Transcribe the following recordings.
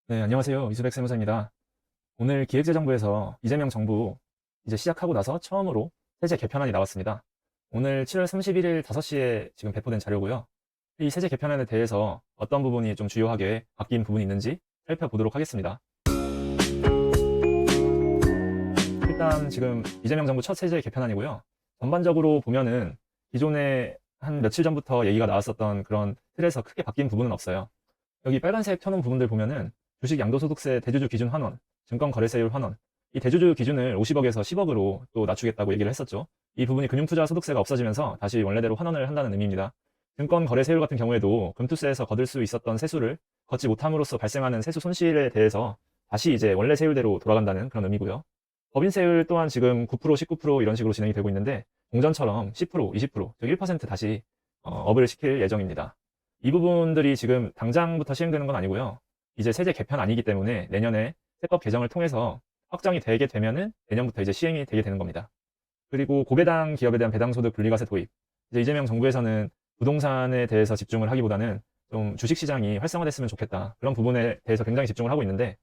네, 안녕하세요. 이수백 세무사입니다. 오늘 기획재정부에서 이재명 정부 이제 시작하고 나서 처음으로 세제 개편안이 나왔습니다. 오늘 7월 31일 5시에 지금 배포된 자료고요. 이 세제 개편안에 대해서 어떤 부분이 좀 주요하게 바뀐 부분이 있는지 살펴보도록 하겠습니다. 일단 지금 이재명 정부 첫 세제 개편안이고요. 전반적으로 보면은 기존에 한 며칠 전부터 얘기가 나왔었던 그런 틀에서 크게 바뀐 부분은 없어요. 여기 빨간색 켜놓은 부분들 보면은 주식 양도소득세 대주주 기준 환원, 증권거래세율 환원, 이 대주주 기준을 50억에서 10억으로 또 낮추겠다고 얘기를 했었죠. 이 부분이 금융투자소득세가 없어지면서 다시 원래대로 환원을 한다는 의미입니다. 증권거래세율 같은 경우에도 금투세에서 거둘 수 있었던 세수를 걷지 못함으로써 발생하는 세수 손실에 대해서 다시 이제 원래 세율대로 돌아간다는 그런 의미고요. 법인세율 또한 지금 9%, 19% 이런 식으로 진행이 되고 있는데 공전처럼 10%, 20%, 즉 1% 다시 업을 시킬 예정입니다. 이 부분들이 지금 당장부터 시행되는 건 아니고요. 이제 세제 개편 아니기 때문에 내년에 세법 개정을 통해서 확정이 되게 되면은 내년부터 이제 시행이 되게 되는 겁니다. 그리고 고배당 기업에 대한 배당소득 분리과세 도입. 이제 이재명 정부에서는 부동산에 대해서 집중을 하기보다는 좀 주식시장이 활성화됐으면 좋겠다. 그런 부분에 대해서 굉장히 집중을 하고 있는데,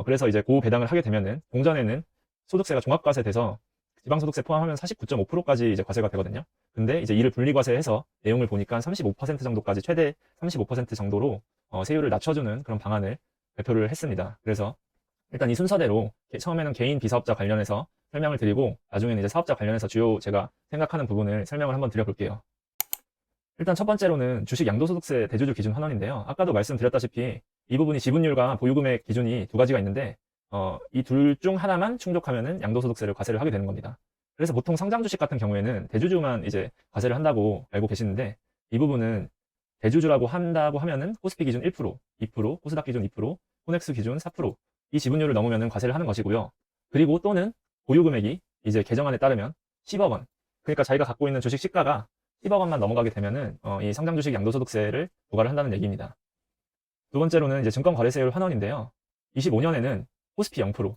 그래서 이제 고배당을 하게 되면은 공전에는 소득세가 종합과세 돼서 지방소득세 포함하면 49.5%까지 이제 과세가 되거든요. 근데 이제 이를 분리과세해서 내용을 보니까 35% 정도까지 최대 35% 정도로 세율을 낮춰주는 그런 방안을 발표를 했습니다. 그래서 일단 이 순서대로 처음에는 개인 비사업자 관련해서 설명을 드리고 나중에는 이제 사업자 관련해서 주요 제가 생각하는 부분을 설명을 한번 드려볼게요. 일단 첫 번째로는 주식 양도소득세 대주주 기준 환원인데요. 아까도 말씀드렸다시피 이 부분이 지분율과 보유금액 기준이 두 가지가 있는데 이 둘 중 하나만 충족하면은 양도소득세를 과세를 하게 되는 겁니다. 그래서 보통 상장 주식 같은 경우에는 대주주만 이제 과세를 한다고 알고 계시는데 이 부분은 대주주라고 한다고 하면은 코스피 기준 1%, 2%, 코스닥 기준 2%, 코넥스 기준 4%이 지분율을 넘으면은 과세를 하는 것이고요. 그리고 또는 보유 금액이 이제 개정안에 따르면 10억 원. 그러니까 자기가 갖고 있는 주식 시가가 10억 원만 넘어가게 되면은 이 상장 주식 양도소득세를 부과를 한다는 얘기입니다. 두 번째로는 이제 증권거래세율 환원인데요. 25년에는 코스피 0%.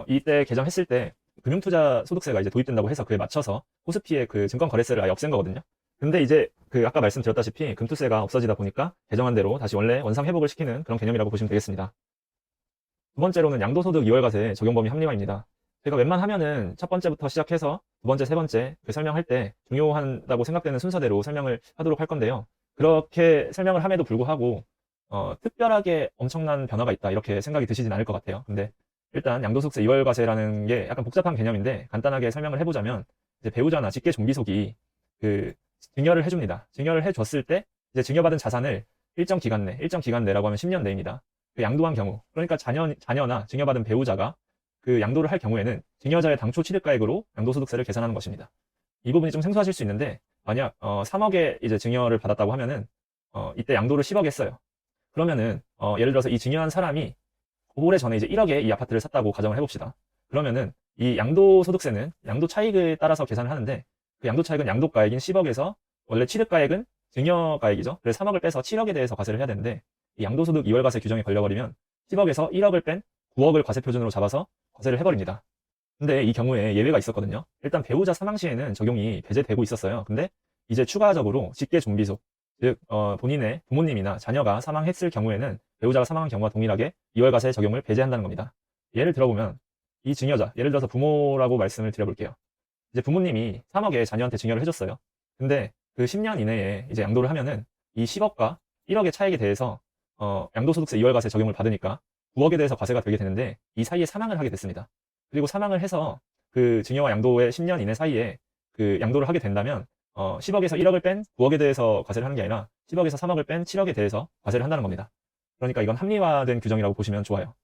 이때 개정했을 때 금융투자 소득세가 이제 도입된다고 해서 그에 맞춰서 코스피의 그 증권거래세를 아예 없앤 거거든요. 근데 이제 그 아까 말씀드렸다시피 금투세가 없어지다 보니까 개정안대로 다시 원래 원상 회복을 시키는 그런 개념이라고 보시면 되겠습니다. 두 번째로는 양도소득 2월과세 적용 범위 합리화입니다. 제가 웬만하면은 첫 번째부터 시작해서 두 번째, 세 번째 그 설명할 때 중요하다고 생각되는 순서대로 설명을 하도록 할 건데요. 그렇게 설명을 함에도 불구하고 특별하게 엄청난 변화가 있다 이렇게 생각이 드시진 않을 것 같아요. 근데 일단 양도소득세 2월과세라는 게 약간 복잡한 개념인데 간단하게 설명을 해보자면 이제 배우자나 직계 종비속이 그 증여를 해줍니다. 증여를 해줬을 때 이제 증여받은 자산을 일정 기간 내라고 하면 10년 내입니다. 그 양도한 경우, 그러니까 자녀나 증여받은 배우자가 그 양도를 할 경우에는 증여자의 당초 취득가액으로 양도소득세를 계산하는 것입니다. 이 부분이 좀 생소하실 수 있는데 만약 3억에 이제 증여를 받았다고 하면은 이때 양도를 10억 했어요. 그러면은 예를 들어서 이 증여한 사람이 오래 전에 이제 1억에 이 아파트를 샀다고 가정을 해봅시다. 그러면은 이 양도소득세는 양도 차익에 따라서 계산을 하는데 그 양도 차익은 양도가액인 10억에서 원래 취득가액은 증여가액이죠. 그래서 3억을 빼서 7억에 대해서 과세를 해야 되는데 이 양도소득 2월과세 규정에 걸려버리면 10억에서 1억을 뺀 9억을 과세 표준으로 잡아서 과세를 해버립니다. 근데 이 경우에 예외가 있었거든요. 일단 배우자 사망 시에는 적용이 배제되고 있었어요. 근데 이제 추가적으로 직계 종비속, 즉 본인의 부모님이나 자녀가 사망했을 경우에는 배우자가 사망한 경우와 동일하게 2월과세 적용을 배제한다는 겁니다. 예를 들어보면 이 증여자, 예를 들어서 부모라고 말씀을 드려볼게요. 이제 부모님이 3억에 자녀한테 증여를 해줬어요. 근데 그 10년 이내에 이제 양도를 하면은 이 10억과 1억의 차익에 대해서 양도소득세 2월과세 적용을 받으니까 9억에 대해서 과세가 되게 되는데 이 사이에 사망을 하게 됐습니다. 그리고 사망을 해서 그 증여와 양도의 10년 이내 사이에 그 양도를 하게 된다면 10억에서 1억을 뺀 9억에 대해서 과세를 하는 게 아니라 10억에서 3억을 뺀 7억에 대해서 과세를 한다는 겁니다. 그러니까 이건 합리화된 규정이라고 보시면 좋아요.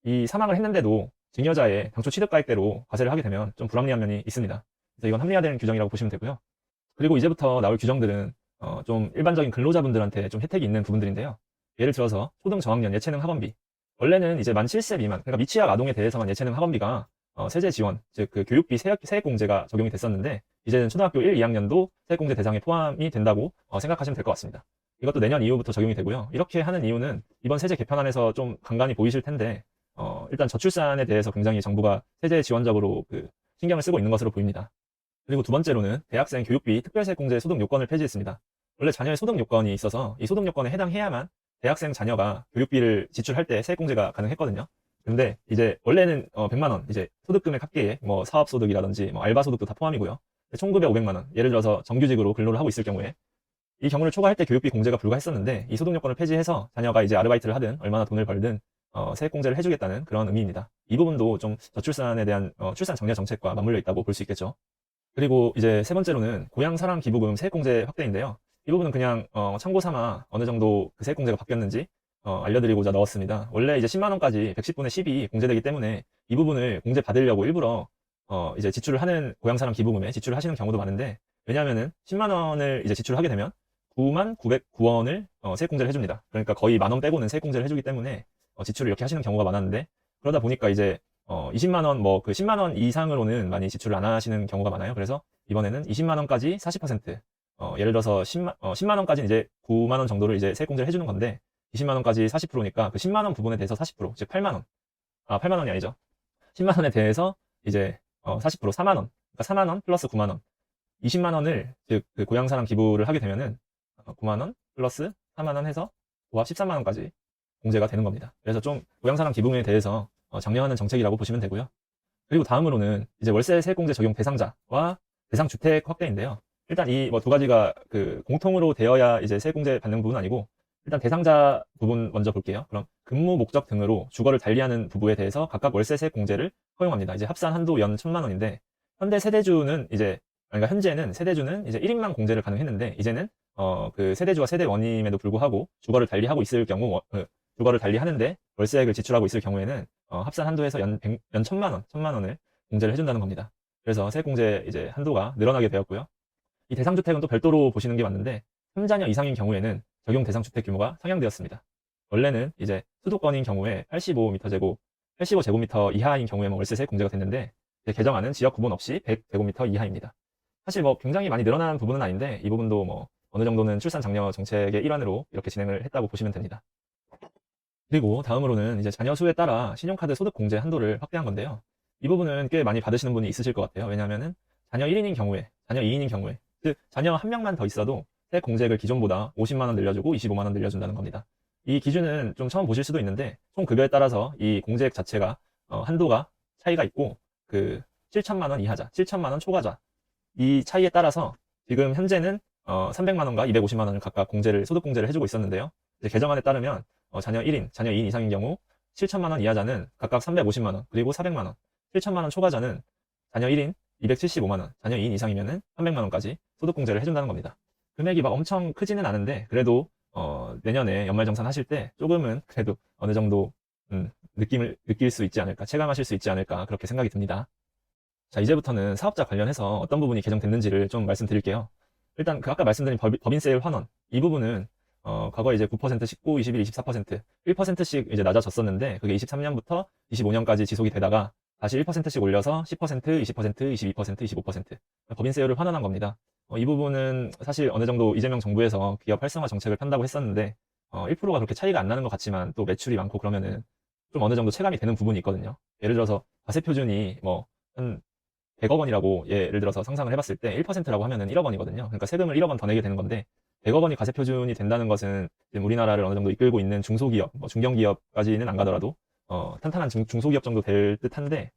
이 사망을 했는데도 증여자의 당초 취득가액대로 과세를 하게 되면 좀 불합리한 면이 있습니다. 그래서 이건 합리화된 규정이라고 보시면 되고요. 그리고 이제부터 나올 규정들은 좀 일반적인 근로자분들한테 좀 혜택이 있는 부분들인데요. 예를 들어서 초등 저학년 예체능 학원비. 원래는 이제 만 7세 미만, 그러니까 미취학 아동에 대해서만 예체능 학원비가 세제 지원, 즉 그 교육비 세액공제가 적용이 됐었는데 이제는 초등학교 1, 2학년도 세액공제 대상에 포함이 된다고 생각하시면 될 것 같습니다. 이것도 내년 이후부터 적용이 되고요. 이렇게 하는 이유는 이번 세제 개편안에서 좀 간간히 보이실 텐데 일단 저출산에 대해서 굉장히 정부가 세제 지원적으로 그 신경을 쓰고 있는 것으로 보입니다. 그리고 두 번째로는 대학생 교육비 특별세액공제 소득 요건을 폐지했습니다. 원래 자녀의 소득 요건이 있어서 이 소득 요건에 해당해야만 대학생 자녀가 교육비를 지출할 때 세액공제가 가능했거든요. 근데 이제 원래는 100만 원 이제 소득금액 합계에 뭐 사업소득이라든지 뭐 알바소득도 다 포함이고요. 총급에 500만 원, 예를 들어서 정규직으로 근로를 하고 있을 경우에 이 경우를 초과할 때 교육비 공제가 불가했었는데 이 소득요건을 폐지해서 자녀가 이제 아르바이트를 하든 얼마나 돈을 벌든 세액공제를 해주겠다는 그런 의미입니다. 이 부분도 좀 저출산에 대한 출산 장려 정책과 맞물려 있다고 볼 수 있겠죠. 그리고 이제 세 번째로는 고향사랑 기부금 세액공제 확대인데요. 이 부분은 그냥 참고 삼아 어느 정도 그 세액공제가 바뀌었는지 알려드리고자 넣었습니다. 원래 이제 10만 원까지 110분의 10이 공제되기 때문에 이 부분을 공제 받으려고 일부러 이제 지출을 하는 고향사랑 기부금에 지출을 하시는 경우도 많은데, 왜냐하면은 10만 원을 이제 지출을 하게 되면 9만 909원을 세액공제를 해줍니다. 그러니까 거의 만 원 빼고는 세액공제를 해주기 때문에 지출을 이렇게 하시는 경우가 많았는데, 그러다 보니까 이제 20만 원, 뭐 그 10만 원 이상으로는 많이 지출을 안 하시는 경우가 많아요. 그래서 이번에는 20만 원까지 40%, 예를 들어서 10만 원까지는 이제 9만 원 정도를 이제 세액공제를 해주는 건데, 20만 원까지 40%니까 그 10만 원 부분에 대해서 40%, 즉 8만 원. 8만 원이 아니죠. 10만 원에 대해서 이제 40%, 4만 원. 그러니까 4만 원 플러스 9만 원. 20만 원을 즉 그 고향사랑 기부를 하게 되면은 9만 원 플러스 4만 원 해서 고합 13만 원까지 공제가 되는 겁니다. 그래서 좀 고향사랑 기부금에 대해서 장려하는 정책이라고 보시면 되고요. 그리고 다음으로는 이제 월세 세액공제 적용 대상자와 대상주택 확대인데요. 일단 이 뭐 두 가지가 그 공통으로 되어야 이제 세액공제 받는 부분은 아니고, 일단 대상자 부분 먼저 볼게요. 그럼 근무 목적 등으로 주거를 달리하는 부부에 대해서 각각 월세 세액 공제를 허용합니다. 이제 합산 한도 연 1,000만 원인데, 현대 세대주는 이제 그러니까 현재는 세대주는 이제 1인만 공제를 가능했는데, 이제는 그 세대주와 세대원임에도 불구하고 주거를 달리하고 있을 경우 주거를 달리하는데 월세액을 지출하고 있을 경우에는 합산 한도에서 연 1,000만 원, 1,000만 원을 공제를 해준다는 겁니다. 그래서 세액 공제 이제 한도가 늘어나게 되었고요. 이 대상주택은 또 별도로 보시는 게 맞는데, 3자녀 이상인 경우에는 적용 대상주택 규모가 상향되었습니다. 원래는 이제 수도권인 경우에 85제곱미터 이하인 경우에만 월세세 공제가 됐는데, 개정안은 지역 구분 없이 100제곱미터 이하입니다. 사실 뭐 굉장히 많이 늘어난 부분은 아닌데, 이 부분도 뭐 어느 정도는 출산 장려 정책의 일환으로 이렇게 진행을 했다고 보시면 됩니다. 그리고 다음으로는 이제 자녀 수에 따라 신용카드 소득 공제 한도를 확대한 건데요. 이 부분은 꽤 많이 받으시는 분이 있으실 것 같아요. 왜냐하면은 자녀 1인인 경우에, 자녀 2인인 경우에, 즉 자녀 한 명만 더 있어도 세액 공제액을 기존보다 50만 원 늘려주고 25만 원 늘려준다는 겁니다. 이 기준은 좀 처음 보실 수도 있는데, 총 급여에 따라서 이 공제액 자체가 한도가 차이가 있고, 그 7천만 원 이하자, 7천만 원 초과자, 이 차이에 따라서 지금 현재는 300만 원과 250만 원을 각각 소득 공제를 해주고 있었는데요. 이제 개정안에 따르면 자녀 1인, 자녀 2인 이상인 경우 7천만 원 이하자는 각각 350만 원, 그리고 400만 원, 7천만 원 초과자는 자녀 1인 275만 원, 자녀 2인 이상이면은 300만 원까지 소득 공제를 해준다는 겁니다. 금액이 막 엄청 크지는 않은데, 그래도 내년에 연말정산 하실 때 조금은 그래도 어느 정도 느낌을 느낄 수 있지 않을까, 체감하실 수 있지 않을까, 그렇게 생각이 듭니다. 자, 이제부터는 사업자 관련해서 어떤 부분이 개정됐는지를 좀 말씀드릴게요. 일단 그 아까 말씀드린 법인세율 환원, 이 부분은 과거에 이제 9%, 19, 21, 24%, 1%씩 이제 낮아졌었는데, 그게 23년부터 25년까지 지속이 되다가 다시 1%씩 올려서 10%, 20%, 22%, 25% 법인세율을 환원한 겁니다. 이 부분은 사실 어느 정도 이재명 정부에서 기업 활성화 정책을 편다고 했었는데, 1%가 그렇게 차이가 안 나는 것 같지만 또 매출이 많고 그러면은 좀 어느 정도 체감이 되는 부분이 있거든요. 예를 들어서 과세 표준이 뭐 한 100억 원이라고 예를 들어서 상상을 해봤을 때 1%라고 하면은 1억 원이거든요. 그러니까 세금을 1억 원 더 내게 되는 건데, 100억 원이 과세 표준이 된다는 것은 지금 우리나라를 어느 정도 이끌고 있는 중소기업, 뭐 중견기업까지는 안 가더라도 탄탄한 중소기업 정도 될 듯한데,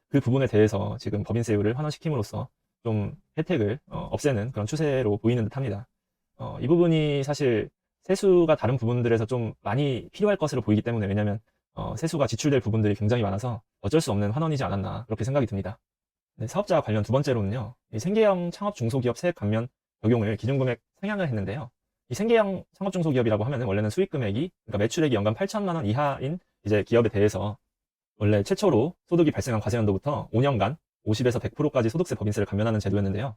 그 부분에 대해서 지금 법인세율을 환원시킴으로써 좀 혜택을 없애는 그런 추세로 보이는 듯합니다. 이 부분이 사실 세수가 다른 부분들에서 좀 많이 필요할 것으로 보이기 때문에, 왜냐하면 세수가 지출될 부분들이 굉장히 많아서 어쩔 수 없는 환원이지 않았나, 그렇게 생각이 듭니다. 네, 사업자 관련 두 번째로는요, 이 생계형 창업 중소기업 세액 감면 적용을 기준금액 상향을 했는데요. 이 생계형 창업 중소기업이라고 하면은 원래는 수익 금액이, 그러니까 매출액이 연간 8천만 원 이하인 이제 기업에 대해서 원래 최초로 소득이 발생한 과세연도부터 5년간 50에서 100%까지 소득세 법인세를 감면하는 제도였는데요.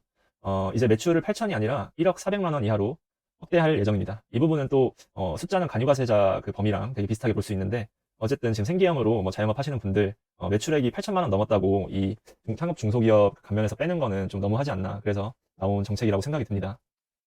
이제 매출을 8천이 아니라 1억 400만 원 이하로 확대할 예정입니다. 이 부분은 또 숫자는 간유과세자 그 범위랑 되게 비슷하게 볼 수 있는데, 어쨌든 지금 생계형으로 뭐 자영업 하시는 분들 매출액이 8천만 원 넘었다고 이 창업 중소기업 감면에서 빼는 거는 좀 너무하지 않나, 그래서 나온 정책이라고 생각이 듭니다.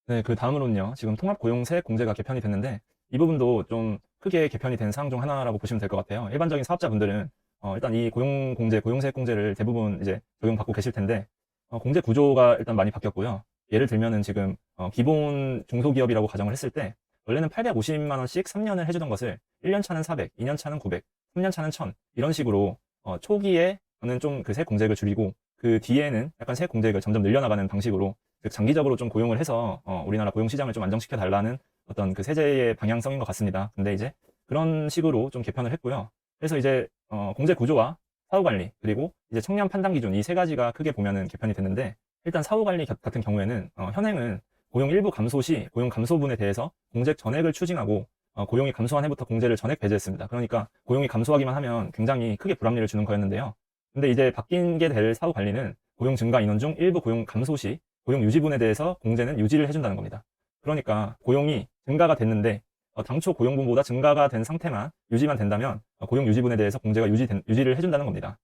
네, 그 다음으로는요, 지금 통합고용세액 공제가 개편이 됐는데, 이 부분도 좀 크게 개편이 된 사항 중 하나라고 보시면 될 것 같아요. 일반적인 사업자분들은 일단 이 고용공제, 고용세액 공제를 대부분 이제 적용받고 계실 텐데, 공제 구조가 일단 많이 바뀌었고요. 예를 들면은 지금 기본 중소기업이라고 가정을 했을 때 원래는 850만 원씩 3년을 해주던 것을 1년 차는 400, 2년 차는 900, 3년 차는 1000 이런 식으로 초기에는 좀 그 세액 공제액을 줄이고 그 뒤에는 약간 세액 공제액을 점점 늘려나가는 방식으로 즉 장기적으로 좀 고용을 해서 우리나라 고용 시장을 좀 안정시켜 달라는 어떤 그 세제의 방향성인 것 같습니다. 근데 이제 그런 식으로 좀 개편을 했고요. 그래서 이제 공제 구조와 사후 관리 그리고 이제 청년 판단 기준 이 세 가지가 크게 보면은 개편이 됐는데 일단 사후 관리 같은 경우에는 현행은 고용 일부 감소 시 고용 감소분에 대해서 공제 전액을 추징하고 고용이 감소한 해부터 공제를 전액 배제했습니다. 그러니까 고용이 감소하기만 하면 굉장히 크게 불합리를 주는 거였는데요. 근데 이제 바뀐 게 될 사후 관리는 고용 증가 인원 중 일부 고용 감소 시 고용 유지분에 대해서 공제는 유지를 해준다는 겁니다. 그러니까 고용이 증가가 됐는데 당초 고용분보다 증가가 된 상태만 유지만 된다면 고용 유지분에 대해서 공제가 유지를 해준다는 겁니다.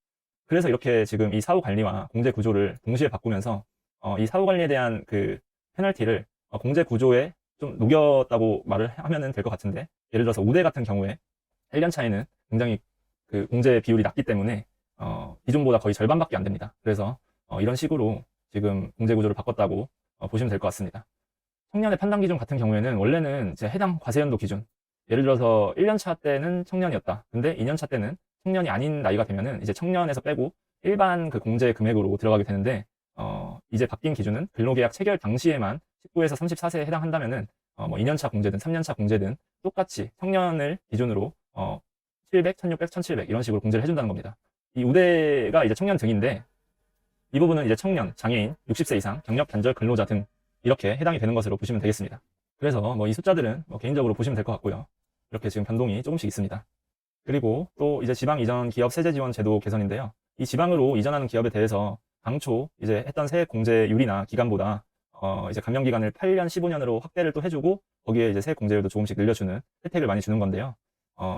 그래서 이렇게 지금 이 사후 관리와 공제 구조를 동시에 바꾸면서 이 사후 관리에 대한 그 페널티를 공제 구조에 좀 녹였다고 말을 하면은 될 것 같은데 예를 들어서 우대 같은 경우에 1년 차에는 굉장히 그 공제 비율이 낮기 때문에 기존보다 거의 절반밖에 안 됩니다. 그래서 이런 식으로 지금 공제 구조를 바꿨다고 보시면 될 것 같습니다. 청년의 판단 기준 같은 경우에는 원래는 이제 해당 과세연도 기준 예를 들어서 1년 차 때는 청년이었다. 근데 2년 차 때는 청년이 아닌 나이가 되면은 이제 청년에서 빼고 일반 그 공제 금액으로 들어가게 되는데 이제 바뀐 기준은 근로계약 체결 당시에만 19에서 34세에 해당한다면은 뭐 2년차 공제든 3년차 공제든 똑같이 청년을 기준으로 700, 1600, 1700 이런 식으로 공제를 해준다는 겁니다. 이 우대가 이제 청년 등인데 이 부분은 이제 청년, 장애인, 60세 이상, 경력 단절 근로자 등 이렇게 해당이 되는 것으로 보시면 되겠습니다. 그래서 뭐 이 숫자들은 개인적으로 보시면 될 것 같고요. 이렇게 지금 변동이 조금씩 있습니다. 그리고 또 이제 지방 이전 기업 세제 지원 제도 개선인데요. 이 지방으로 이전하는 기업에 대해서 당초 이제 했던 세액 공제율이나 기간보다 이제 감면 기간을 8년, 15년으로 확대를 또 해주고 거기에 이제 세액 공제율도 조금씩 늘려주는 혜택을 많이 주는 건데요.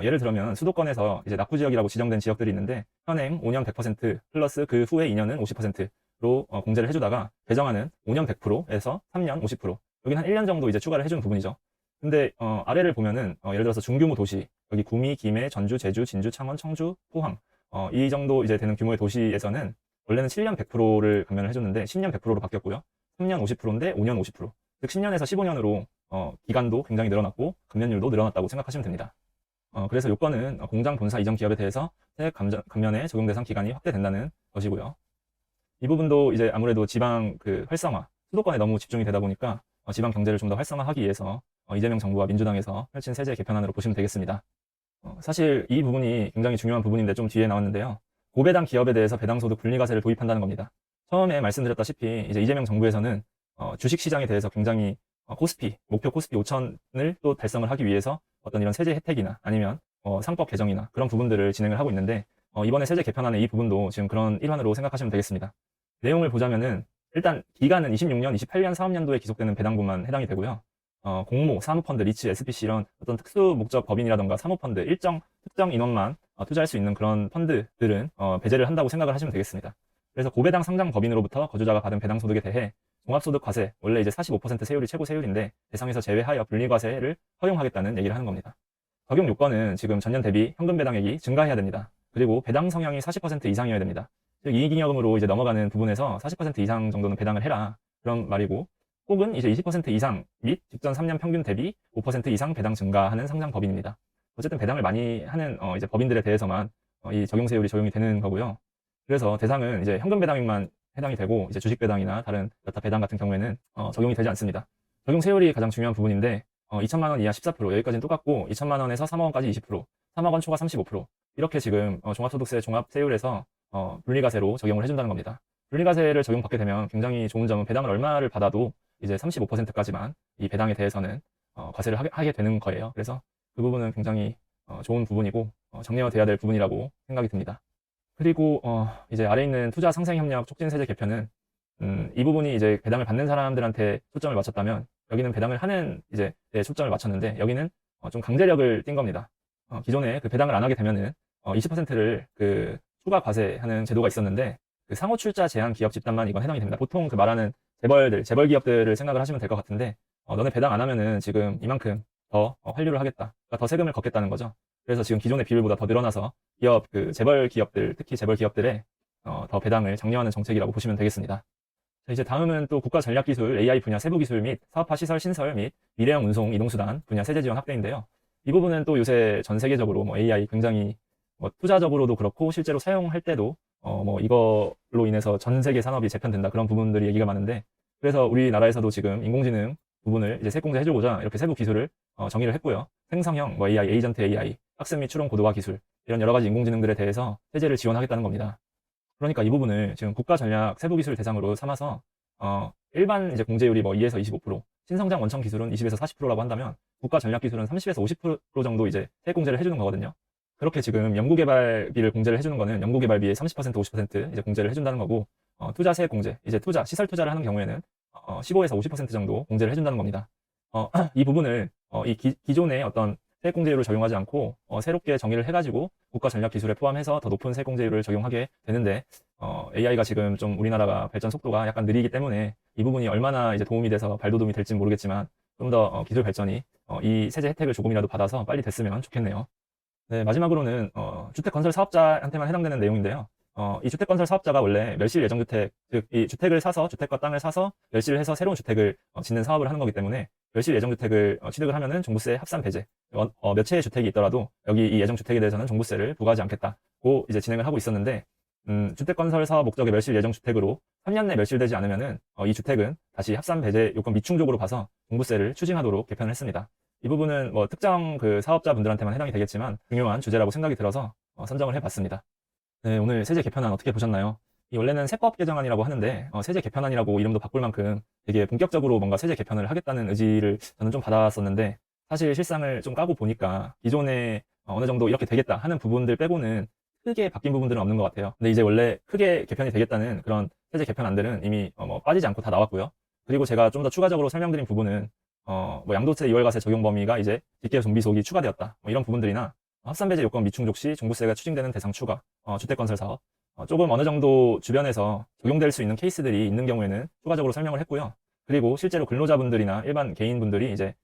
예를 들면 수도권에서 이제 낙후 지역이라고 지정된 지역들이 있는데 현행 5년 100% 플러스 그 후에 2년은 50%로 공제를 해주다가 배정하는 5년 100%에서 3년 50% 여기는 한 1년 정도 이제 추가를 해주는 부분이죠. 근데 아래를 보면은 예를 들어서 중규모 도시 여기 구미, 김해, 전주, 제주, 진주, 창원, 청주, 포항 이 정도 이제 되는 규모의 도시에서는 원래는 7년 100%를 감면을 해줬는데 10년 100%로 바뀌었고요. 3년 50%인데 5년 50%. 즉 10년에서 15년으로 기간도 굉장히 늘어났고 감면율도 늘어났다고 생각하시면 됩니다. 그래서 요건은 공장 본사 이전 기업에 대해서 세액 감면의 적용 대상 기간이 확대된다는 것이고요. 이 부분도 이제 아무래도 지방 그 활성화, 수도권에 너무 집중이 되다 보니까 지방 경제를 좀 더 활성화하기 위해서 이재명 정부와 민주당에서 펼친 세제 개편안으로 보시면 되겠습니다. 사실 이 부분이 굉장히 중요한 부분인데 좀 뒤에 나왔는데요. 고배당 기업에 대해서 배당소득 분리과세를 도입한다는 겁니다. 처음에 말씀드렸다시피 이제 이재명 정부에서는 주식시장에 대해서 굉장히 코스피, 목표 코스피 5천을 또 달성을 하기 위해서 어떤 이런 세제 혜택이나 아니면 상법 개정이나 그런 부분들을 진행을 하고 있는데 이번에 세제 개편안의 이 부분도 지금 그런 일환으로 생각하시면 되겠습니다. 내용을 보자면은 일단 기간은 26년, 28년 사업년도에 기속되는 배당분만 해당이 되고요. 공모, 사모펀드, 리츠, SPC 이런 어떤 특수 목적 법인이라던가 사모펀드 일정 특정 인원만 투자할 수 있는 그런 펀드들은 배제를 한다고 생각을 하시면 되겠습니다. 그래서 고배당 상장 법인으로부터 거주자가 받은 배당 소득에 대해 종합소득 과세, 원래 이제 45% 세율이 최고 세율인데 대상에서 제외하여 분리과세를 허용하겠다는 얘기를 하는 겁니다. 적용 요건은 지금 전년 대비 현금 배당액이 증가해야 됩니다. 그리고 배당 성향이 40% 이상이어야 됩니다. 즉 이익잉여금으로 이제 넘어가는 부분에서 40% 이상 정도는 배당을 해라 그런 말이고 혹은 이제 20% 이상 및 직전 3년 평균 대비 5% 이상 배당 증가하는 상장 법인입니다. 어쨌든 배당을 많이 하는 이제 법인들에 대해서만 이 적용세율이 적용이 되는 거고요. 그래서 대상은 이제 현금 배당액만 해당이 되고 이제 주식 배당이나 다른 여타 배당 같은 경우에는 적용이 되지 않습니다. 적용 세율이 가장 중요한 부분인데 2천만 원 이하 14% 여기까지는 똑같고 2천만 원에서 3억 원까지 20% 3억 원 초과 35% 이렇게 지금 종합소득세 종합세율에서 분리과세로 적용을 해준다는 겁니다. 분리과세를 적용받게 되면 굉장히 좋은 점은 배당을 얼마를 받아도 이제 35%까지만 이 배당에 대해서는 과세를 하게 되는 거예요. 그래서 그 부분은 굉장히 좋은 부분이고 정리화돼야 될 부분이라고 생각이 듭니다. 그리고 이제 아래 있는 투자 상생 협력 촉진 세제 개편은 이 부분이 이제 배당을 받는 사람들한테 초점을 맞췄다면 여기는 배당을 하는 이제 데 초점을 맞췄는데 여기는 좀 강제력을 띈 겁니다. 기존에 그 배당을 안 하게 되면은 20%를 그 추가 과세하는 제도가 있었는데 그 상호 출자 제한 기업 집단만 이건 해당이 됩니다. 보통 그 말하는 재벌 기업들을 생각을 하시면 될 것 같은데 너네 배당 안 하면은 지금 이만큼 더 환류를 하겠다. 그러니까 더 세금을 걷겠다는 거죠. 그래서 지금 기존의 비율보다 더 늘어나서 그 재벌 기업들, 특히 재벌 기업들의 더 배당을 장려하는 정책이라고 보시면 되겠습니다. 자, 이제 다음은 또 국가전략기술 AI 분야 세부기술 및 사업화 시설 신설 및 미래형 운송 이동수단 분야 세제 지원 확대인데요. 이 부분은 또 요새 전 세계적으로 뭐 AI 굉장히 뭐 투자적으로도 그렇고 실제로 사용할 때도 뭐 이걸로 인해서 전 세계 산업이 재편된다 그런 부분들이 얘기가 많은데, 그래서 우리나라에서도 지금 인공지능 부분을 이제 세공제 해주고자 이렇게 세부 기술을 정의를 했고요. 생성형 뭐 AI, 에이전트 AI, 학습 및 추론 고도화 기술 이런 여러 가지 인공지능들에 대해서 세제를 지원하겠다는 겁니다. 그러니까 이 부분을 지금 국가전략 세부기술 대상으로 삼아서 일반 이제 공제율이 뭐 2에서 25%, 신성장 원천 기술은 20에서 40%라고 한다면 국가전략기술은 30에서 50% 정도 이제 세액 공제를 해주는 거거든요. 그렇게 지금 연구개발비를 공제를 해주는 거는 연구개발비의 30%, 50% 이제 공제를 해준다는 거고, 투자 세액 공제, 이제 시설 투자를 하는 경우에는 15에서 50% 정도 공제를 해준다는 겁니다. 이 부분을 이 기존의 어떤 세액 공제율을 적용하지 않고 새롭게 정의를 해가지고 국가 전략 기술에 포함해서 더 높은 세액 공제율을 적용하게 되는데, AI가 지금 좀 우리나라가 발전 속도가 약간 느리기 때문에 이 부분이 얼마나 이제 도움이 돼서 발돋움이 될지는 모르겠지만 좀 더 기술 발전이 이 세제 혜택을 조금이라도 받아서 빨리 됐으면 좋겠네요. 네, 마지막으로는 주택 건설 사업자한테만 해당되는 내용인데요. 이 주택 건설 사업자가 원래 멸실 예정 주택, 즉 이 주택을 사서 주택과 땅을 사서 멸실을 해서 새로운 주택을 짓는 사업을 하는 거기 때문에 멸실 예정 주택을 취득을 하면은 종부세 합산 배제, 몇 채의 주택이 있더라도 여기 이 예정 주택에 대해서는 종부세를 부과하지 않겠다고 이제 진행을 하고 있었는데, 주택 건설 사업 목적의 멸실 예정 주택으로 3년 내 멸실되지 않으면은 이 주택은 다시 합산 배제 요건 미충족으로 봐서 종부세를 추징하도록 개편을 했습니다. 이 부분은 뭐 특정 그 사업자분들한테만 해당이 되겠지만 중요한 주제라고 생각이 들어서 선정을 해봤습니다. 네, 오늘 세제 개편안 어떻게 보셨나요? 이 원래는 세법 개정안이라고 하는데 세제 개편안이라고 이름도 바꿀 만큼 되게 본격적으로 뭔가 세제 개편을 하겠다는 의지를 저는 좀 받았었는데, 사실 실상을 좀 까고 보니까 기존에 어느 정도 이렇게 되겠다 하는 부분들 빼고는 크게 바뀐 부분들은 없는 것 같아요. 근데 이제 원래 크게 개편이 되겠다는 그런 세제 개편안들은 이미 뭐 빠지지 않고 다 나왔고요. 그리고 제가 좀 더 추가적으로 설명드린 부분은 뭐 양도세 2월과세 적용 범위가 이제 직계 좀비속이 추가되었다, 뭐 이런 부분들이나 합산배제 요건 미충족 시 종부세가 추징되는 대상 추가, 주택건설 사업, 조금 어느 정도 주변에서 적용될 수 있는 케이스들이 있는 경우에는 추가적으로 설명을 했고요. 그리고 실제로 근로자분들이나 일반 개인분들이 이제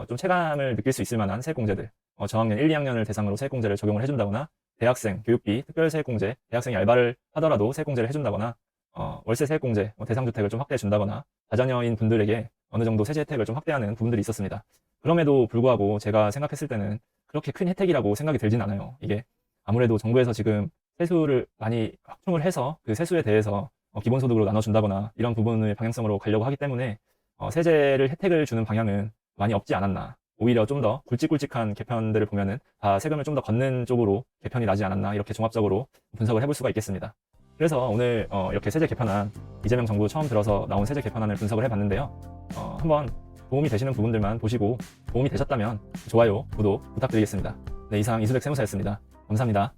좀 체감을 느낄 수 있을 만한 세액공제들, 저학년 1, 2학년을 대상으로 세액공제를 적용을 해준다거나, 대학생 교육비 특별 세액공제, 대학생이 알바를 하더라도 세액공제를 해준다거나, 월세 세액공제 대상주택을 좀 확대해 준다거나, 다자녀인 분들에게 어느 정도 세제 혜택을 좀 확대하는 부분들이 있었습니다. 그럼에도 불구하고 제가 생각했을 때는 그렇게 큰 혜택이라고 생각이 들진 않아요. 이게 아무래도 정부에서 지금 세수를 많이 확충을 해서 그 세수에 대해서 기본소득으로 나눠준다거나 이런 부분을 방향성으로 가려고 하기 때문에 세제를 혜택을 주는 방향은 많이 없지 않았나. 오히려 좀 더 굵직굵직한 개편들을 보면은 다 세금을 좀 더 걷는 쪽으로 개편이 나지 않았나, 이렇게 종합적으로 분석을 해볼 수가 있겠습니다. 그래서 오늘 이렇게 세제 개편안, 이재명 정부 처음 들어서 나온 세제 개편안을 분석을 해봤는데요. 한번 도움이 되시는 부분들만 보시고 도움이 되셨다면 좋아요, 구독 부탁드리겠습니다. 네, 이상 이수백 세무사였습니다. 감사합니다.